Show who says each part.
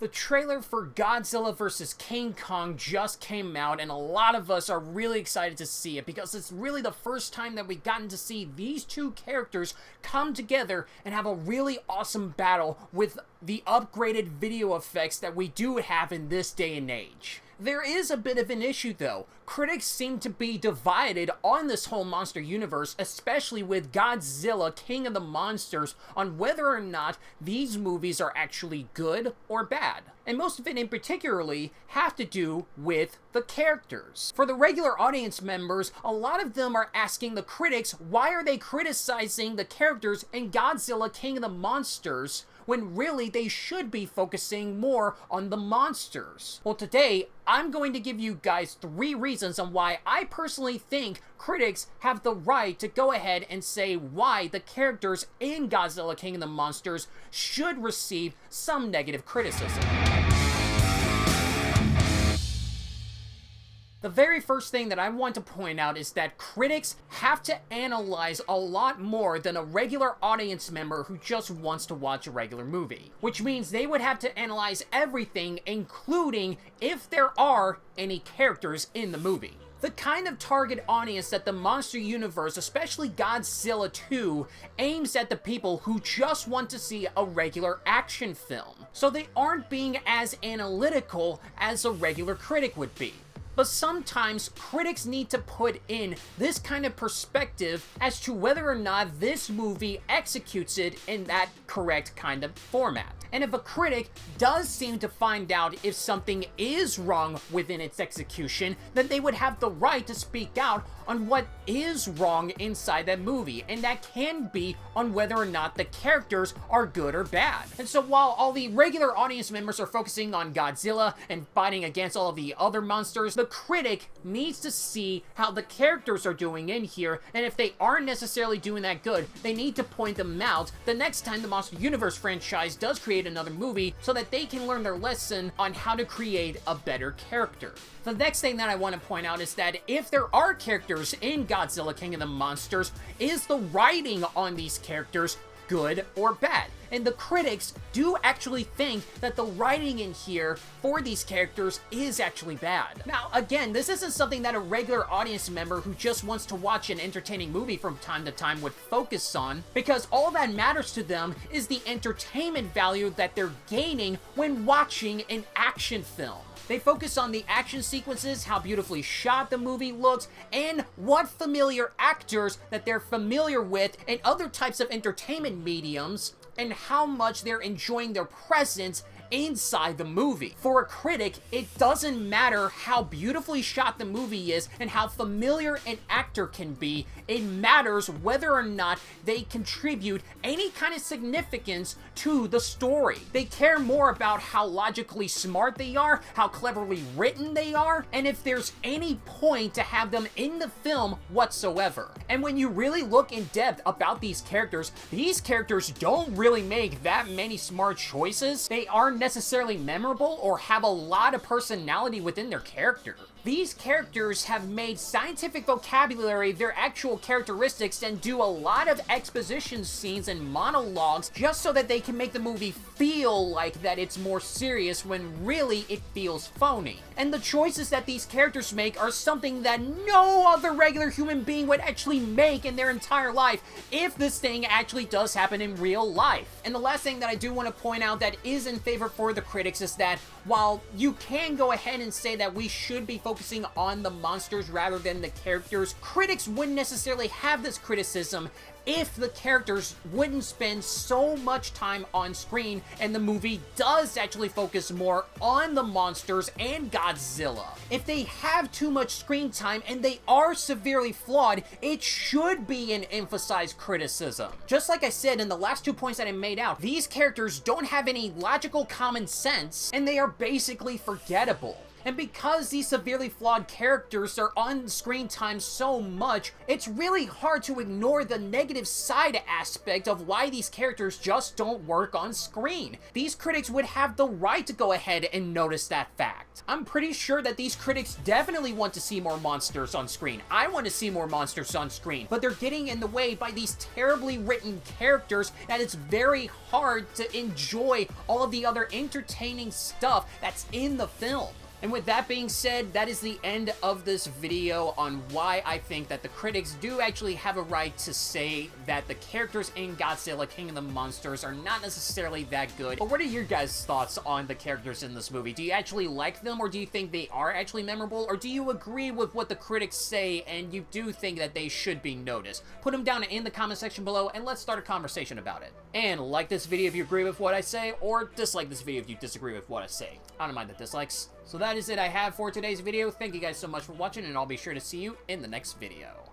Speaker 1: The trailer for Godzilla vs. King Kong just came out, and a lot of us are really excited to see it because it's really the first time that we've gotten to see these two characters come together and have a really awesome battle with the upgraded video effects that we do have in this day and age. There is a bit of an issue though. Critics seem to be divided on this whole monster universe, especially with Godzilla King of the Monsters, on whether or not these movies are actually good or bad. And most of it in particularly have to do with the characters. For the regular audience members, a lot of them are asking the critics, why are they criticizing the characters in Godzilla King of the Monsters when really they should be focusing more on the monsters? Well, today, I'm going to give you guys 3 reasons on why I personally think critics have the right to go ahead and say why the characters in Godzilla King of the Monsters should receive some negative criticism. The very first thing that I want to point out is that critics have to analyze a lot more than a regular audience member who just wants to watch a regular movie. Which means they would have to analyze everything, including if there are any characters in the movie. The kind of target audience that the monster universe, especially Godzilla 2, aims at the people who just want to see a regular action film. So they aren't being as analytical as a regular critic would be. But sometimes critics need to put in this kind of perspective as to whether or not this movie executes it in that correct kind of format. And if a critic does seem to find out if something is wrong within its execution, then they would have the right to speak out on what is wrong inside that movie, and that can be on whether or not the characters are good or bad. And so while all the regular audience members are focusing on Godzilla and fighting against all of the other monsters, the critic needs to see how the characters are doing in here, and if they aren't necessarily doing that good, they need to point them out the next time the Monster Universe franchise does create another movie so that they can learn their lesson on how to create a better character. The next thing that I want to point out is that if there are characters in Godzilla King of the Monsters, is the writing on these characters good or bad? And the critics do actually think that the writing in here for these characters is actually bad. Now, again, this isn't something that a regular audience member who just wants to watch an entertaining movie from time to time would focus on, because all that matters to them is the entertainment value that they're gaining when watching an action film. They focus on the action sequences, how beautifully shot the movie looks, and what familiar actors that they're familiar with in other types of entertainment mediums, and how much they're enjoying their presence inside the movie. For a critic, it doesn't matter how beautifully shot the movie is and how familiar an actor can be. It matters whether or not they contribute any kind of significance to the story. They care more about how logically smart they are, how cleverly written they are, and if there's any point to have them in the film whatsoever. And when you really look in depth about these characters don't really make that many smart choices. They aren't necessarily memorable or have a lot of personality within their character. These characters have made scientific vocabulary their actual characteristics and do a lot of exposition scenes and monologues just so that they can make the movie feel like that it's more serious when really it feels phony. And the choices that these characters make are something that no other regular human being would actually make in their entire life if this thing actually does happen in real life. And the last thing that I do want to point out that is in favor for the critics is that while you can go ahead and say that we should be focusing on the monsters rather than the characters, critics wouldn't necessarily have this criticism if the characters wouldn't spend so much time on screen and the movie does actually focus more on the monsters and Godzilla. If they have too much screen time and they are severely flawed, it should be an emphasized criticism. Just like I said in the last 2 points that I made out, these characters don't have any logical common sense and they are basically forgettable. And because these severely flawed characters are on screen time so much, it's really hard to ignore the negative side aspect of why these characters just don't work on screen. These critics would have the right to go ahead and notice that fact. I'm pretty sure that these critics definitely want to see more monsters on screen. I want to see more monsters on screen, but they're getting in the way by these terribly written characters that it's very hard to enjoy all of the other entertaining stuff that's in the film. And with that being said, that is the end of this video on why I think that the critics do actually have a right to say that the characters in Godzilla King of the Monsters are not necessarily that good. But what are your guys' thoughts on the characters in this movie? Do you actually like them, or do you think they are actually memorable, or do you agree with what the critics say and you do think that they should be noticed? Put them down in the comment section below and let's start a conversation about it. And like this video if you agree with what I say, or dislike this video if you disagree with what I say. I don't mind the dislikes. So that is it I have for today's video. Thank you guys so much for watching, and I'll be sure to see you in the next video.